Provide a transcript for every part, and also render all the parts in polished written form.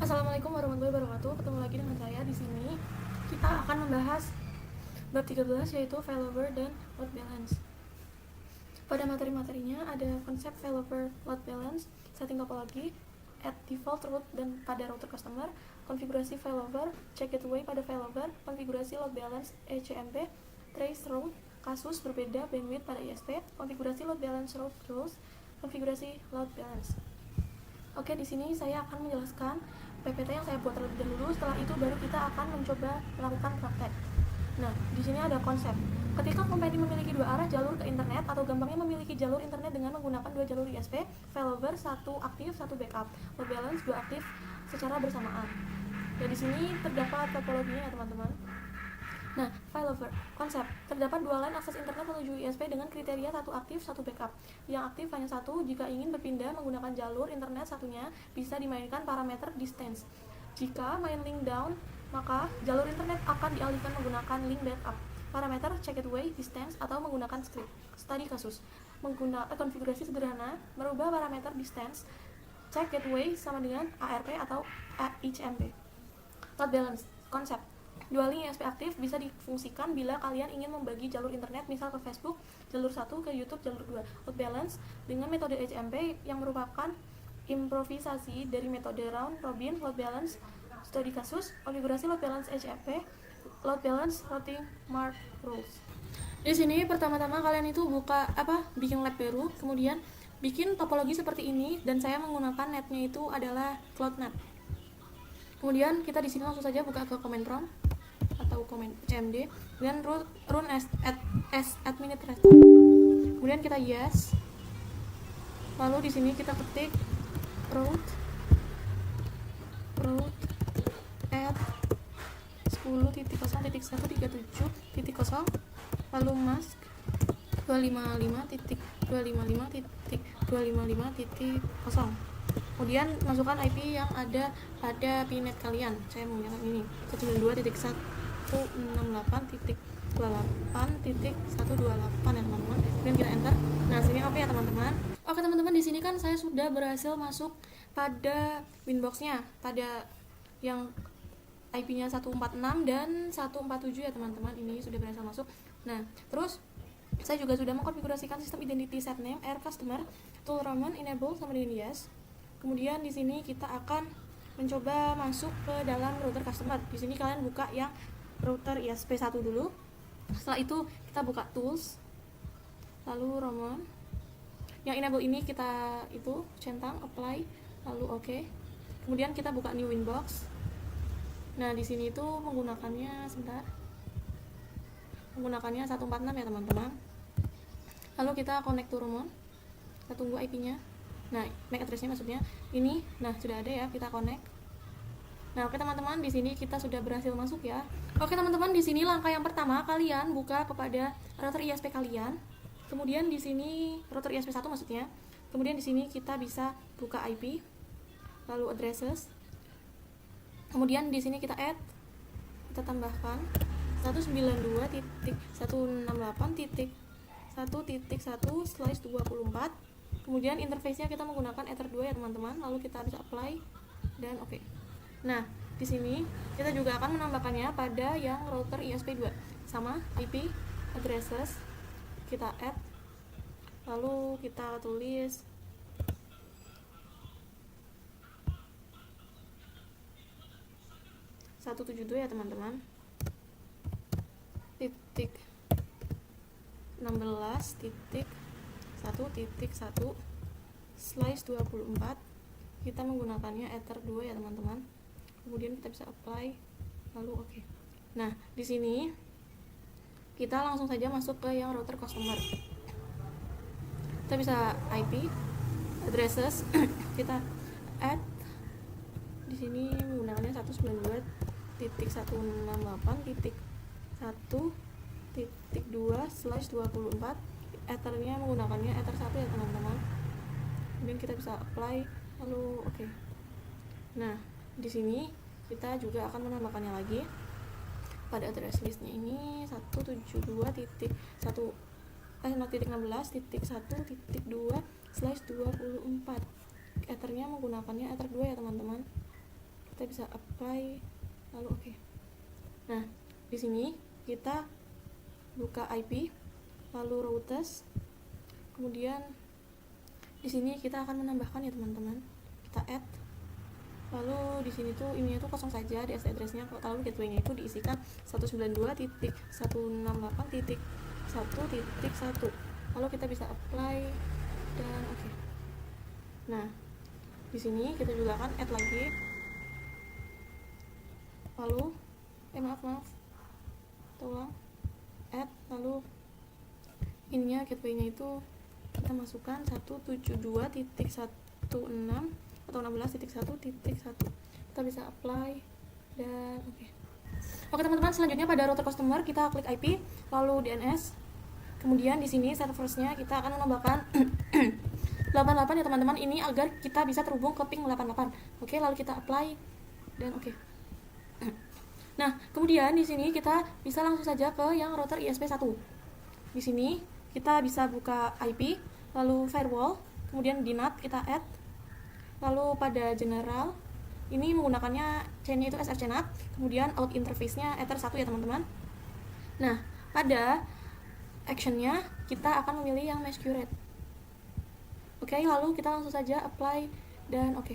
Assalamualaikum warahmatullahi wabarakatuh. Ketemu lagi dengan saya di sini. Kita akan membahas bab 13 yaitu failover dan load balance. Pada materi-materinya ada konsep failover, load balance, setting topologi, add default route dan pada router customer, konfigurasi failover, check gateway pada failover, konfigurasi load balance ECMP, trace route, kasus berbeda bandwidth pada ISP, konfigurasi load balance route rules, konfigurasi load balance. Oke, di sini saya akan menjelaskan PPT yang saya buat terlebih dahulu. Setelah itu baru kita akan mencoba melakukan praktek. Nah, di sini ada konsep. Ketika company memiliki dua arah jalur ke internet atau gampangnya memiliki jalur internet dengan menggunakan dua jalur ISP, failover satu aktif, satu backup, load balance dua aktif secara bersamaan. Dan di sini terdapat topologinya ya teman-teman. Nah, failover konsep terdapat dua line akses internet menuju ISP dengan kriteria satu aktif, satu backup. Yang aktif hanya satu. Jika ingin berpindah menggunakan jalur internet satunya, bisa dimainkan parameter distance. Jika main link down, maka jalur internet akan dialihkan menggunakan link backup. Parameter check gateway distance atau menggunakan script. Studi kasus menggunakan konfigurasi sederhana, merubah parameter distance check gateway sama dengan ARP atau HMP. Load balance konsep dua link ISP aktif bisa difungsikan bila kalian ingin membagi jalur internet, misal ke Facebook jalur 1, ke YouTube jalur 2. Load balance dengan metode HMP yang merupakan improvisasi dari metode round robin load balance. Studi kasus konfigurasi load balance HMP, load balance routing mark rules. Di sini pertama-tama kalian itu bikin lab baru, kemudian bikin topologi seperti ini, dan saya menggunakan netnya itu adalah cloudnet. Kemudian kita di sini langsung saja buka ke command prompt atau command cmd dan run as administrator. Kemudian kita yes. Lalu di sini kita ketik root add 10.0.1.37.0 lalu mask 255.255.255.0. Kemudian masukkan IP yang ada pada PNet kalian. Saya menggunakan ini 192.168.28.128 ya teman-teman. Kemudian kita enter. Nah, sini oke ya teman-teman. Oke teman-teman, di sini kan saya sudah berhasil masuk pada Winbox-nya, pada yang IP-nya 146 dan 147 ya teman-teman. Ini sudah berhasil masuk. Nah, terus saya juga sudah mengkonfigurasikan sistem identity set name air customer tool Roman enable sama dengan yes. Kemudian di sini kita akan mencoba masuk ke dalam router customer. Di sini kalian buka yang router ISP1 dulu. Setelah itu kita buka tools, lalu Roman. Yang enable ini kita itu centang apply, lalu oke. Kemudian kita buka new Winbox. Nah, di sini itu menggunakannya 146 ya teman-teman. Lalu kita connect to Roman. Kita tunggu IP-nya. Nah, MAC address-nya maksudnya ini. Nah, sudah ada ya, kita connect. Nah, oke teman-teman, di sini kita sudah berhasil masuk ya. Oke teman-teman, di sini langkah yang pertama kalian buka kepada router ISP kalian. Kemudian di sini router ISP1 maksudnya. Kemudian di sini kita bisa buka IP, lalu addresses. Kemudian di sini kita add, kita tambahkan 192.168.1.1/24. Kemudian interface-nya kita menggunakan Ether 2 ya teman-teman. Lalu kita bisa apply dan oke. Nah, di sini kita juga akan menambahkannya pada yang router ISP2 sama IP addresses. Kita add, lalu kita tulis 172 ya teman-teman. Titik 16.1.1/24. Kita menggunakannya Ether 2 ya teman-teman. Kemudian kita bisa apply, lalu oke. Nah, di sini kita langsung saja masuk ke yang router customer. Kita bisa IP addresses kita add. Di sini menggunakannya 192.1.1.2/24. Ethernya menggunakannya Ether 1 ya teman-teman. Kemudian kita bisa apply, lalu oke. Nah, di sini kita juga akan menambahkannya lagi pada address listnya ini 172.0.16.1.2/24. Ethernya menggunakannya Ether 2 ya teman-teman. Kita kita bisa apply, lalu oke. Nah, di sini kita buka IP, lalu routers, kemudian di sini kita akan menambahkan ya teman-teman, kita add, lalu di sini tuh ininya tuh kosong saja, di address-nya, lalu gateway-nya itu diisikan 192.168.1.1, lalu kita bisa apply dan oke. Nah, di sini kita juga akan add lagi, lalu maaf tolong add, lalu ininya gateway-nya itu kita masukkan 172.16 atau 16.1.1. kita bisa apply dan oke. Oke teman-teman, selanjutnya pada router customer kita klik IP, lalu DNS, kemudian di sini serversnya kita akan menambahkan 88 ya teman-teman, ini agar kita bisa terhubung ke ping 88. Oke, lalu kita apply dan oke. Nah, kemudian di sini kita bisa langsung saja ke yang router ISP1. Di sini kita bisa buka IP, lalu firewall, kemudian di NAT kita add, lalu pada general ini menggunakannya chain-nya itu SRC NAT, kemudian out interface-nya Ether 1 ya teman-teman. Nah, pada action-nya kita akan memilih yang mesh curate. Oke, lalu kita langsung saja apply dan oke.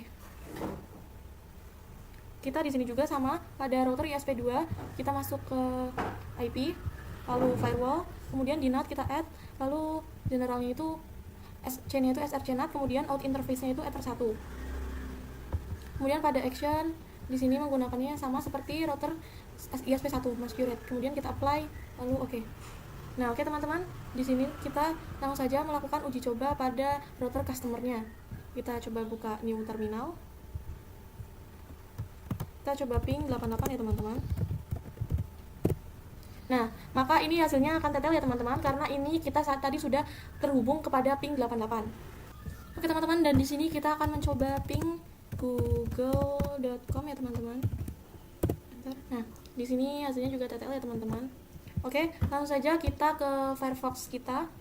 Kita di sini juga sama, pada router ISP2 kita masuk ke IP, lalu firewall, kemudian di NAT kita add, lalu generalnya itu chain-nya itu SRC NAT, kemudian out interface-nya itu Ether 1. Kemudian pada action di sini menggunakannya sama seperti router ISP1 mesh curate. Kemudian kita apply, lalu oke. Nah, oke teman-teman, di sini kita langsung saja melakukan uji coba pada router customer-nya. Kita coba buka new terminal. Kita coba ping 88 ya teman-teman. Nah, maka ini hasilnya akan tetel ya teman-teman, karena ini kita saat tadi sudah terhubung kepada ping 88. Oke teman-teman, dan di sini kita akan mencoba ping google.com ya teman-teman. Nah, di sini hasilnya juga tetel ya teman-teman. Oke, langsung saja kita ke Firefox kita.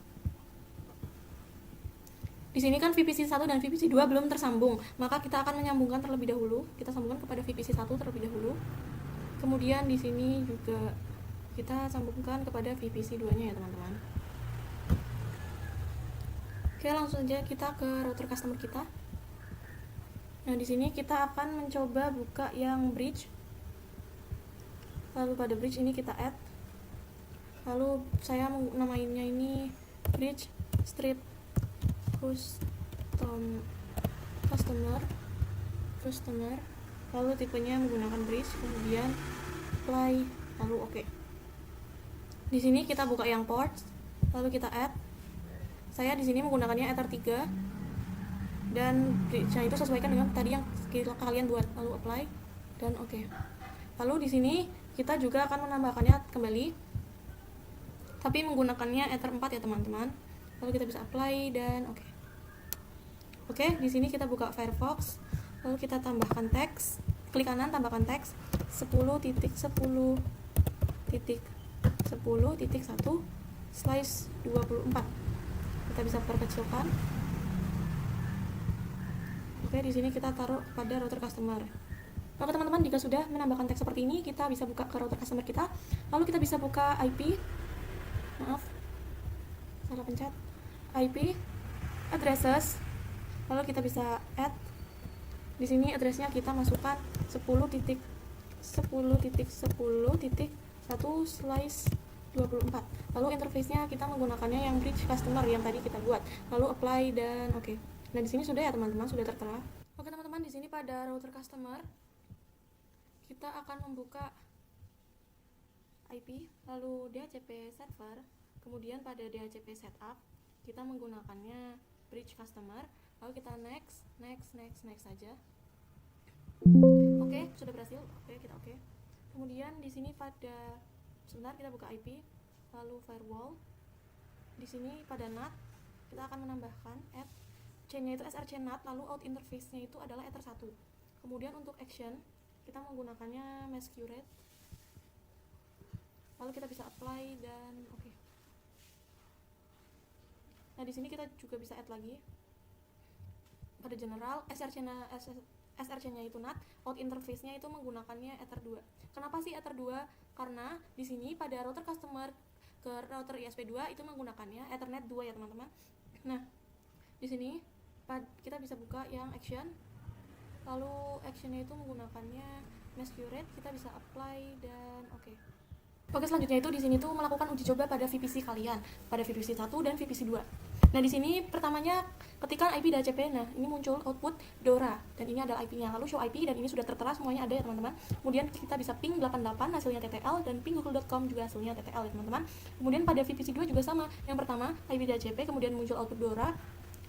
Di sini kan VPC 1 dan VPC 2 belum tersambung, maka kita akan menyambungkan terlebih dahulu. Kita sambungkan kepada VPC 1 terlebih dahulu. Kemudian di sini juga kita sambungkan kepada VPC 2-nya ya teman-teman. Oke, langsung saja kita ke router customer kita. Nah, di sini kita akan mencoba buka yang bridge. Lalu pada bridge ini kita add. Lalu saya namainya ini bridge street customer, lalu tipenya menggunakan bridge, kemudian apply, lalu oke. Di sini kita buka yang port, lalu kita add. Saya di sini menggunakannya Ether 3 dan bridge-nya itu sesuaikan dengan tadi yang kalian buat, lalu apply dan oke. Lalu di sini kita juga akan menambahkannya kembali, tapi menggunakannya Ether 4 ya teman-teman. Lalu kita bisa apply dan oke. Oke, di sini kita buka Firefox, lalu kita tambahkan teks, klik kanan tambahkan teks 10.10.10.1/24. Kita bisa perkecilkan. Oke, di sini kita taruh pada router customer. Oke teman-teman, jika sudah menambahkan teks seperti ini, kita bisa buka ke router customer kita. Lalu kita bisa buka IP. Maaf, salah pencet. IP addresses. Lalu kita bisa add. Di sini addressnya kita masukkan 10.10.10.1/24. Lalu interface-nya kita menggunakannya yang bridge customer yang tadi kita buat. Lalu apply dan oke. Nah, di sini sudah ya teman-teman, sudah tertera. Oke teman-teman, di sini pada router customer kita akan membuka IP, lalu DHCP server, kemudian pada DHCP setup kita menggunakannya bridge customer, lalu kita next saja. Oke, sudah berhasil. Oke, kita oke. Kemudian di sini pada sebentar kita buka IP, lalu firewall. Di sini pada NAT kita akan menambahkan add, chain-nya itu SRC NAT, lalu out interface-nya itu adalah Ether 1. Kemudian untuk action kita menggunakannya mesh curate. Lalu kita bisa apply dan oke. Nah, di sini kita juga bisa add lagi pada general src-nya itu NAT, out interface-nya itu menggunakannya Ether 2. Kenapa sih Ether 2? Karena di sini pada router customer ke router ISP2 itu menggunakannya Ethernet 2 ya teman-teman. Nah, di sini kita bisa buka yang action. Lalu actionnya itu menggunakannya mesh curate, kita bisa apply dan oke. Oke, selanjutnya itu di sini tuh melakukan uji coba pada VPC kalian, pada VPC 1 dan VPC 2. Nah, di sini pertamanya ketikkan IP DHCP. Nah, ini muncul output DORA dan ini adalah IP-nya. Lalu show IP dan ini sudah tertera semuanya ada ya, teman-teman. Kemudian kita bisa ping 88 hasilnya TTL dan ping google.com juga hasilnya TTL ya, teman-teman. Kemudian pada VPC 2 juga sama. Yang pertama IP DHCP, kemudian muncul output DORA,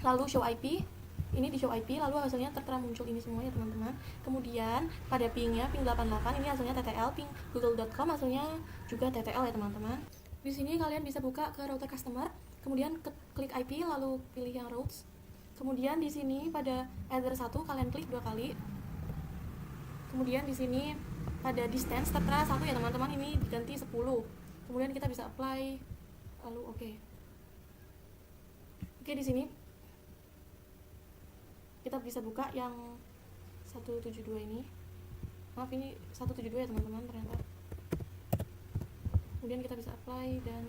lalu show IP. Ini di show IP, lalu hasilnya tertera muncul ini semua ya, teman-teman. Kemudian pada pingnya ping 88 ini hasilnya TTL, ping google.com hasilnya juga TTL ya, teman-teman. Di sini kalian bisa buka ke router customer, kemudian klik IP lalu pilih yang routes. Kemudian di sini pada Ether 1 kalian klik 2 kali. Kemudian di sini pada distance tertera 1 ya, teman-teman, ini diganti 10. Kemudian kita bisa apply lalu oke. Oke, di sini kita bisa buka yang 172 ini. Maaf, ini 172 ya, teman-teman, ternyata. Kemudian kita bisa apply dan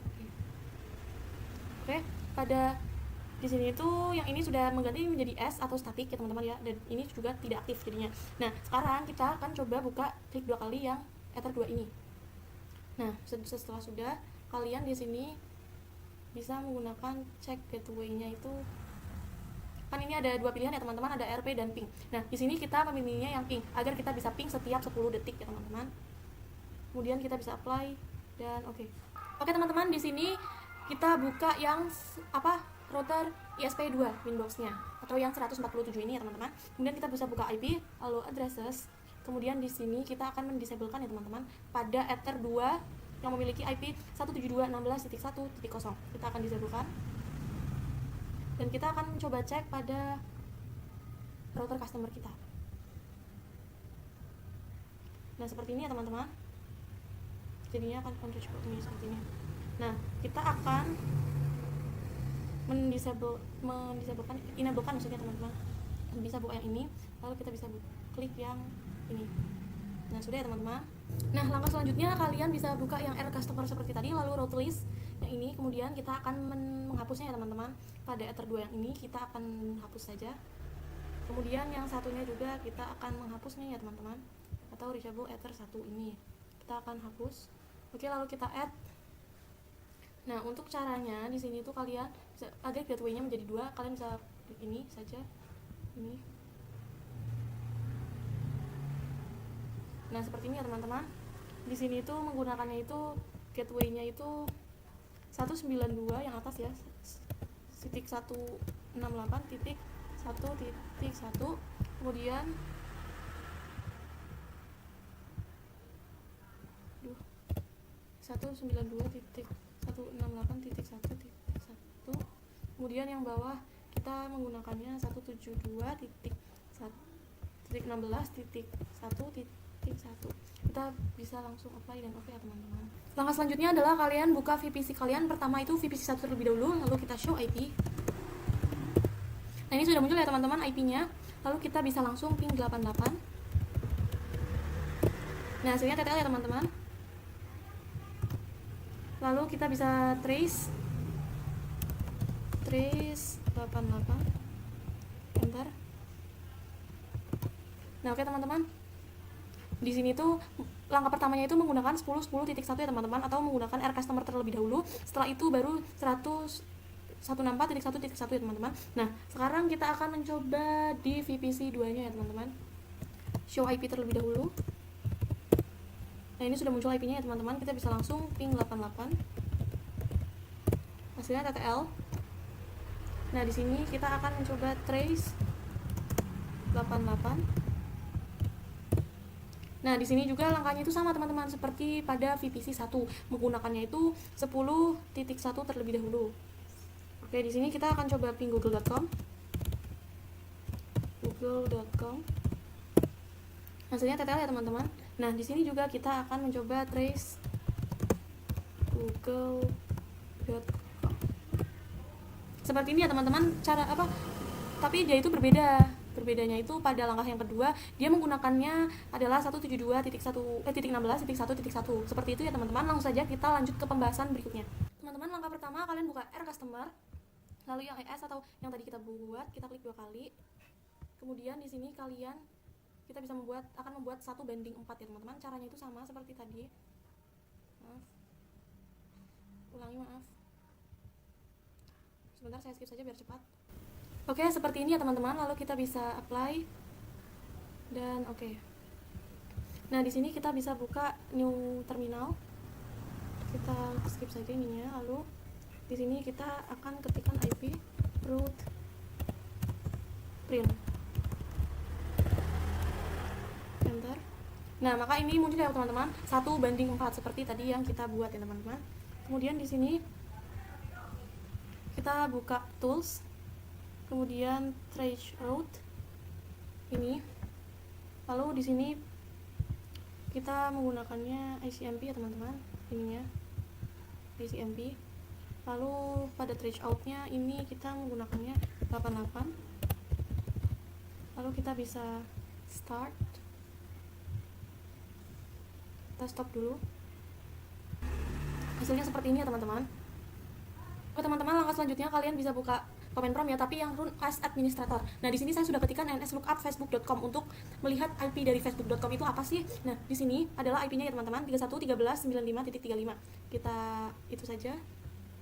oke, pada di sini itu yang ini sudah mengganti menjadi S atau static ya, teman-teman ya, dan ini juga tidak aktif jadinya. Nah, sekarang kita akan coba buka, klik 2 kali yang Ether 2 ini. Nah, setelah sudah, kalian di sini bisa menggunakan check gateway-nya itu. Kan ini ada 2 pilihan ya, teman-teman, ada RP dan ping. Nah, di sini kita memilihnya yang ping agar kita bisa ping setiap 10 detik ya, teman-teman. Kemudian kita bisa apply dan oke. Oke, teman-teman, di sini kita buka yang router ISP2 Winbox-nya atau yang 147 ini ya, teman-teman. Kemudian kita bisa buka IP lalu addresses. Kemudian di sini kita akan mendisablekan ya, teman-teman, pada Ether 2 yang memiliki IP 172.16.1.0. Kita akan disablekan. Dan kita akan mencoba cek pada router customer kita. Nah, seperti ini ya, teman-teman. Jadinya akan control ini seperti ini. Nah, kita akan enablekan maksudnya, teman-teman. Bisa buka yang ini, lalu kita bisa klik yang ini. Nah, sudah ya, teman-teman. Nah, langkah selanjutnya kalian bisa buka yang R customer seperti tadi, lalu route list yang ini. Kemudian kita akan menghapusnya ya, teman-teman. Pada Ether 2 yang ini kita akan hapus saja. Kemudian yang satunya juga kita akan menghapusnya ya, teman-teman, atau reachable Ether 1 ini kita akan hapus. Oke, lalu kita add. Nah, untuk caranya di sini tuh kalian bisa agar gateway-nya menjadi 2, kalian bisa klik ini saja, ini. Nah, seperti ini ya, teman-teman. Di sini tuh menggunakannya itu gateway-nya itu 192 yang atas ya, titik 168.1.1, kemudian 192.168.1.1, kemudian yang bawah kita menggunakannya 172.16.1.1. Kita bisa langsung apply dan oke ya, teman-teman. Langkah selanjutnya adalah kalian buka VPC kalian. Pertama itu VPC 1 terlebih dahulu, lalu kita show IP. Nah, ini sudah muncul ya, teman-teman, IP-nya. Lalu kita bisa langsung ping 88. Nah, hasilnya TTL ya, teman-teman. Lalu kita bisa trace 88, enter. Nah, oke, teman-teman. Di sini tuh langkah pertamanya itu menggunakan 10.10.1 ya, teman-teman, atau menggunakan R customer terlebih dahulu. Setelah itu baru 164.1.1 ya, teman-teman. Nah, sekarang kita akan mencoba di VPC 2-nya ya, teman-teman. Show IP terlebih dahulu. Nah, ini sudah muncul IP-nya ya, teman-teman. Kita bisa langsung ping 88. Hasilnya TTL. Nah, di sini kita akan mencoba trace 88. Nah, di sini juga langkahnya itu sama, teman-teman, seperti pada VPC 1. Menggunakannya itu 10.1 terlebih dahulu. Oke, di sini kita akan coba ping google.com. Hasilnya TTL ya, teman-teman. Nah, di sini juga kita akan mencoba trace google.com. Seperti ini ya, teman-teman, cara tapi dia itu berbeda berbedanya itu pada langkah yang kedua dia menggunakannya adalah 172.1.16.1.1 seperti itu ya teman-teman. Langsung saja kita lanjut ke pembahasan berikutnya. Teman-teman, langkah pertama kalian buka R customer, lalu yang ES atau yang tadi kita buat, kita klik 2 kali. Kemudian di sini kita bisa akan membuat 1 banding 4 ya teman-teman. Caranya itu sama seperti tadi. Maaf. Sebentar, saya skip saja biar cepat. Oke, seperti ini ya teman-teman. Lalu kita bisa apply dan oke. Nah, di sini kita bisa buka new terminal. Kita skip saja ininya. Lalu di sini kita akan ketikkan IP root print. Enter. Nah, maka ini muncul ya teman-teman, 1:4 seperti tadi yang kita buat ya teman-teman. Kemudian di sini kita buka tools, kemudian trace route ini. Lalu di sini kita menggunakannya ICMP ya teman-teman, ininya ICMP. Lalu pada trace out-nya ini kita menggunakannya 88. Lalu kita bisa start. Kita stop dulu. Hasilnya seperti ini ya teman-teman. Oke teman-teman, langkah selanjutnya kalian bisa buka Command Prompt ya, tapi yang run as administrator. Nah, di sini saya sudah ketikkan nslookup facebook.com untuk melihat IP dari facebook.com itu apa sih. Nah, di sini adalah IP-nya ya teman-teman, 31.13.95.35. Kita itu saja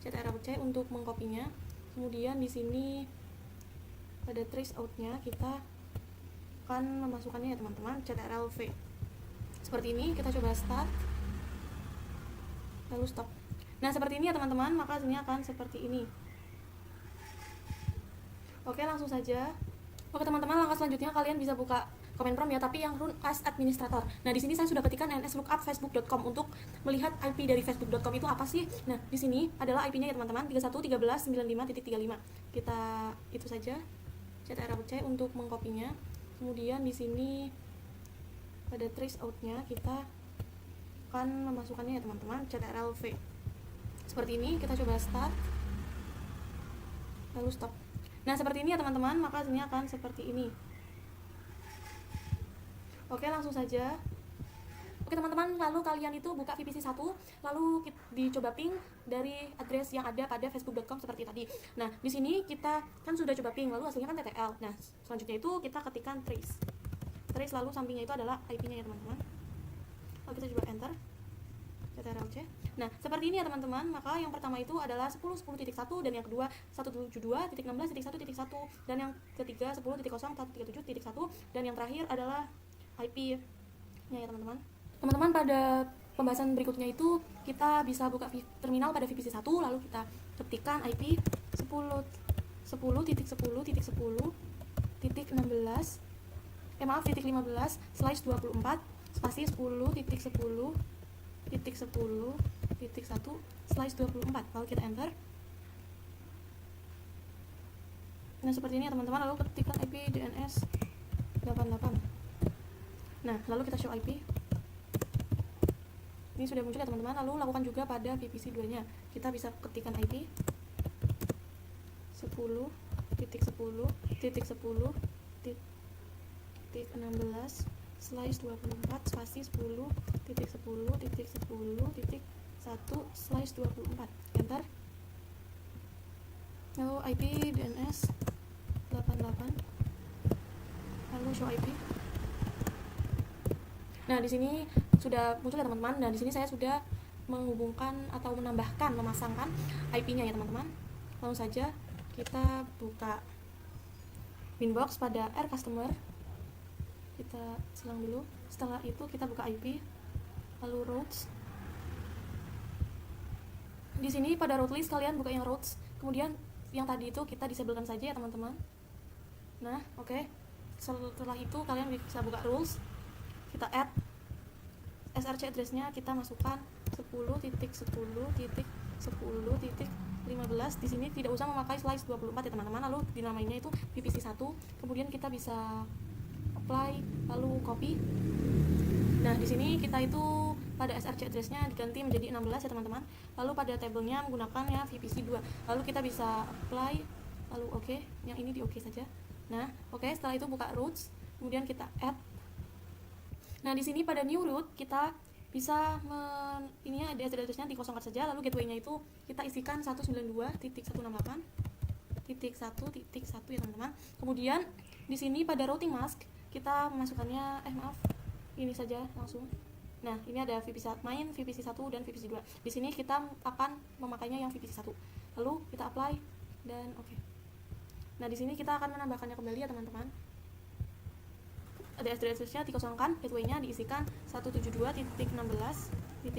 ctrl+c untuk mengkopinya. Kemudian di sini pada trace out-nya kita akan memasukkannya ya teman-teman, ctrl+v. Seperti ini, kita coba start. Lalu stop. Nah, seperti ini ya teman-teman, maka hasilnya akan seperti ini. Oke, langsung saja. Oke teman-teman, langkah selanjutnya kalian bisa buka Command Prompt ya, tapi yang run as administrator. Nah, di sini saya sudah ketikkan nslookup facebook.com untuk melihat IP dari facebook.com itu apa sih. Nah, di sini adalah IP-nya ya teman-teman, 31.13.95.35. Kita itu saja ctrl+c untuk mengkopinya. Kemudian di sini pada trace out-nya kita akan memasukkannya ya teman-teman, ctrl+v. Seperti ini, kita coba start. Lalu stop. Nah, seperti ini ya teman-teman, maka hasilnya akan seperti ini. Oke, langsung saja. Oke teman-teman, lalu kalian itu buka VPC 1, lalu dicoba ping dari address yang ada pada facebook.com seperti tadi. Nah, di sini kita kan sudah coba ping, lalu hasilnya kan TTL. Nah, selanjutnya itu kita ketikkan trace, lalu sampingnya itu adalah IP-nya ya teman-teman. Lalu kita coba enter, ctrl+c. Nah, seperti ini ya teman-teman, maka yang pertama itu adalah 10.10.1 dan yang kedua 172.16.1.1 dan yang ketiga 10.0.137.1 dan yang terakhir adalah IP-nya ya teman-teman. Teman-teman, pada pembahasan berikutnya itu kita bisa buka terminal pada VPC 1, lalu kita ketikkan IP 10.10.10.16/24 spasi 10.10.10.1/24, lalu kita enter. Nah, seperti ini ya teman-teman, lalu ketikkan IP DNS 88. Nah, lalu kita show IP. Ini sudah muncul ya teman-teman. Lalu lakukan juga pada VPC 2 nya. Kita bisa ketikkan IP 10.10.10.16/24 spasi 10.10.10.1/24. Enter. Lalu IP DNS 88. Lalu show IP. Nah, di sini sudah muncul ya teman-teman. Nah, di sini saya sudah menghubungkan atau memasangkan IP-nya ya teman-teman. Langsung saja kita buka Winbox pada R customer. Kita silang dulu. Setelah itu kita buka IP, lalu routes. Di sini pada route list kalian buka yang routes. Kemudian yang tadi itu kita disablekan saja ya teman-teman. Nah, oke. Setelah itu kalian bisa buka rules. Kita add src address-nya, kita masukkan 10.10.10.15. Di sini tidak usah memakai slice 24 ya teman-teman. Lalu dinamainya itu VPC 1. Kemudian kita bisa apply, lalu copy. Nah, di sini kita itu pada src address-nya diganti menjadi 16 ya teman-teman. Lalu pada tabelnya menggunakan ya VPC 2. Lalu kita bisa apply, lalu oke. Yang ini di oke saja. Nah, oke, setelah itu buka routes, kemudian kita add. Nah, di sini pada new route kita bisa ini ada address-nya dikosongkan saja, lalu gateway-nya itu kita isikan 192.168.1.1 ya teman-teman. Kemudian di sini pada routing mask kita memasukkannya ini saja langsung. Nah, ini ada VPC main, VPC 1 dan VPC 2. Di sini kita akan memakainya yang VPC 1. Lalu kita apply dan oke. Nah, di sini kita akan menambahkannya kembali ya teman-teman. Ada address-nya dikosongkan, gateway-nya diisikan 172.16.1.1.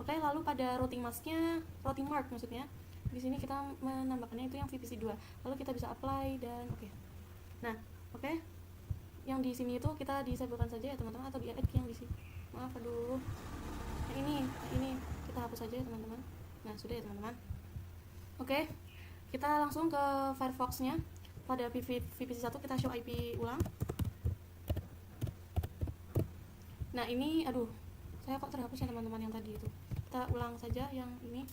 Oke, lalu pada routing masknya, routing mark maksudnya, di sini kita menambahkannya itu yang VPC 2. Lalu kita bisa apply dan oke. Nah, oke. Yang di sini itu kita disablekan saja ya teman-teman, atau di add yang di sini. Maaf, aduh. Ini kita hapus saja ya teman-teman. Nah, sudah ya teman-teman. Oke. Kita langsung ke Firefox-nya. Pada VPC 1 kita show IP ulang. Nah, ini aduh, saya kok terhapus ya teman-teman yang tadi itu. Kita ulang saja yang ini.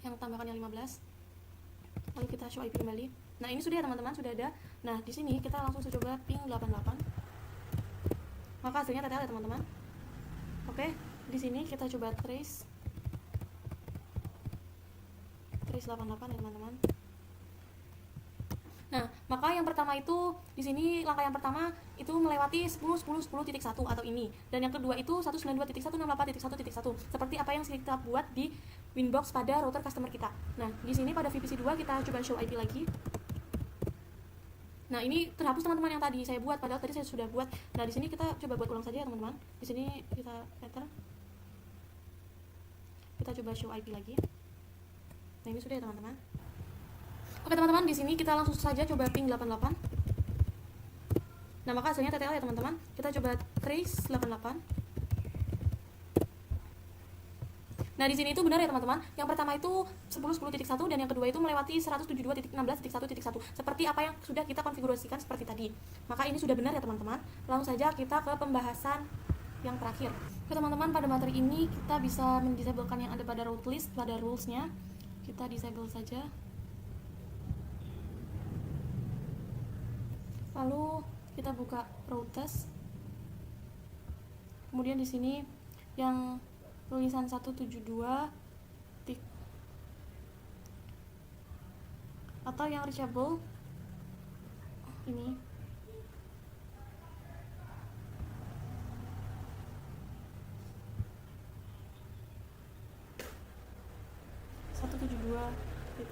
Yang tambahkan yang 15. Lalu kita show IP kembali. Nah, ini sudah ya teman-teman, sudah ada. Nah, di sini kita langsung coba ping 88. Maka hasilnya TTL ya teman-teman. Oke, di sini kita coba trace 88 ya teman-teman. Nah, maka yang pertama itu di sini langkah yang pertama itu melewati 10.10.10.1 atau ini, dan yang kedua itu 192.168.1.1 seperti apa yang kita buat di Winbox pada router customer kita. Nah, di sini pada VPC 2 kita coba show IP lagi. Nah, ini terhapus teman-teman yang tadi saya buat, padahal tadi saya sudah buat. Nah, di sini kita coba buat ulang saja ya teman-teman. Di sini kita enter. Kita coba show IP lagi. Nah, ini sudah ya teman-teman. Oke teman-teman, di sini kita langsung saja coba ping 88. Nah, maka hasilnya TTL ya teman-teman. Kita coba trace 88. Nah, di sini itu benar ya teman-teman. Yang pertama itu 10.10.1 dan yang kedua itu melewati 172.16.1.1 seperti apa yang sudah kita konfigurasikan seperti tadi. Maka ini sudah benar ya teman-teman. Langsung saja kita ke pembahasan yang terakhir. Oke teman-teman, pada materi ini kita bisa mendisablekan yang ada pada route list, pada rules-nya. Kita disable saja. Lalu kita buka routes. Kemudian di sini yang tulisan 172 atau yang reachable ini.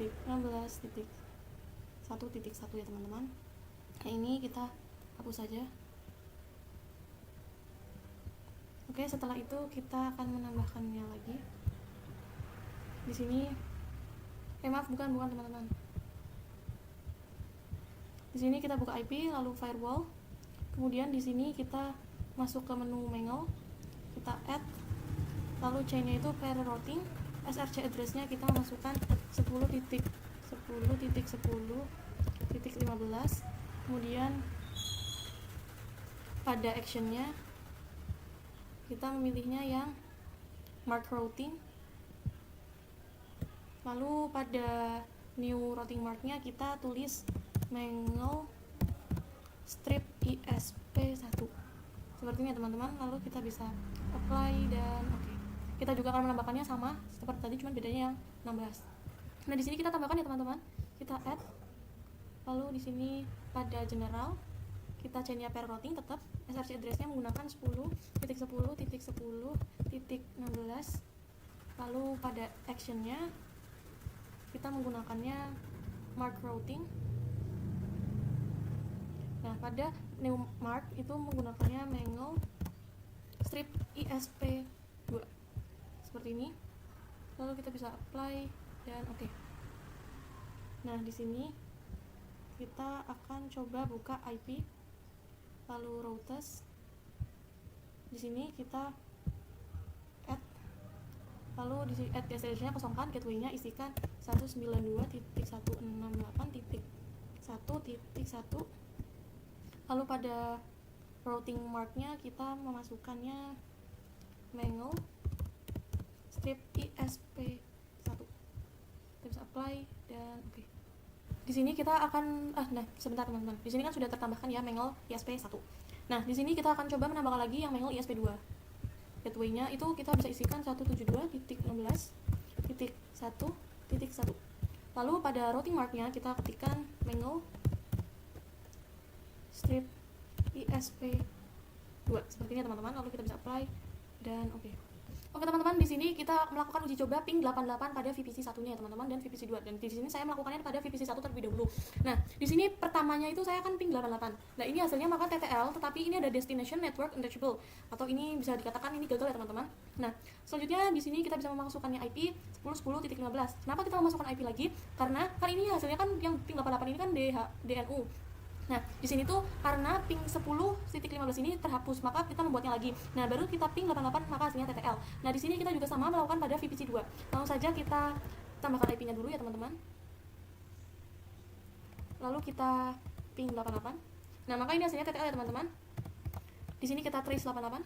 .16.1.1 ya teman-teman. Nah, ini kita hapus saja. Oke, setelah itu kita akan menambahkannya lagi. Di sini maaf, bukan teman-teman. Di sini kita buka IP, lalu firewall. Kemudian di sini kita masuk ke menu mangle. Kita add. Lalu chain-nya itu pair routing. SRC address-nya kita masukkan 10.10.10.15. Kemudian pada action-nya kita memilihnya yang mark routing. Lalu pada new routing mark-nya kita tulis mangle strip ISP1 seperti ini ya teman-teman. Lalu kita bisa apply dan oke. Kita juga akan menambahkannya sama seperti tadi, cuman bedanya yang 16. Nah, di sini kita tambahkan ya teman-teman. Kita add. Lalu di sini pada general kita chain-nya pair routing tetap. SRC address-nya menggunakan 10.10.10.16. Lalu pada action-nya kita menggunakannya mark routing. Nah, pada new mark itu menggunakannya mangle strip ISP2 seperti ini. Lalu kita bisa apply dan oke. Nah, di sini kita akan coba buka IP, lalu routes. Di sini kita add, lalu di sini add destination-nya kosongkan, gateway-nya isikan 192.168.1.1. Lalu pada routing mark-nya kita memasukkannya mangle strip ISP1. Kita bisa apply dan oke. Di di sini kita akan nah sebentar teman-teman. Di sini kan sudah tertambahkan ya Mangle ISP1. Nah, di sini kita akan coba menambahkan lagi yang Mangle ISP2. Gateway-nya itu kita bisa isikan 172.16.1.1. Lalu pada routing mark-nya kita ketikkan Mangle strip ISP2 seperti ini teman-teman. Lalu kita bisa apply dan oke. Oke teman-teman, di sini kita melakukan uji coba ping 88 pada VPC 1-nya ya teman-teman dan VPC 2. Dan di sini saya melakukannya pada VPC 1 terlebih dahulu. Nah, di sini pertamanya itu saya akan ping 88. Nah, ini hasilnya maka TTL, tetapi ini ada destination network unreachable atau ini bisa dikatakan ini gagal ya teman-teman. Nah, selanjutnya di sini kita bisa memasukkannya IP 10.10.15. Kenapa kita memasukkan IP lagi? Karena kan ini hasilnya kan yang ping 88 ini kan DNU. Nah, di sini tuh karena ping 10.15 ini terhapus, maka kita membuatnya lagi. Nah, baru kita ping 88 maka hasilnya TTL. Nah, di sini kita juga sama melakukan pada VPC 2. Langsung saja kita tambahkan IP-nya dulu ya, teman-teman. Lalu kita ping 88. Nah, maka ini hasilnya TTL ya, teman-teman. Di sini kita trace 88.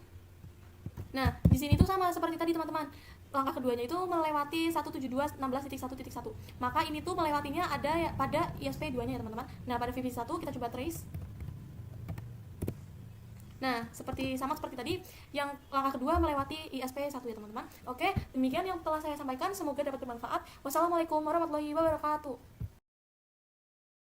Nah, di sini tuh sama seperti tadi, teman-teman. Langkah keduanya itu melewati 172.16.1.1. Maka ini tuh melewatinya ada ya pada ISP2-nya ya, teman-teman. Nah, pada VPC 1 kita coba trace. Nah, sama seperti tadi, yang langkah kedua melewati ISP1 ya, teman-teman. Oke, demikian yang telah saya sampaikan, semoga dapat bermanfaat. Wassalamualaikum warahmatullahi wabarakatuh.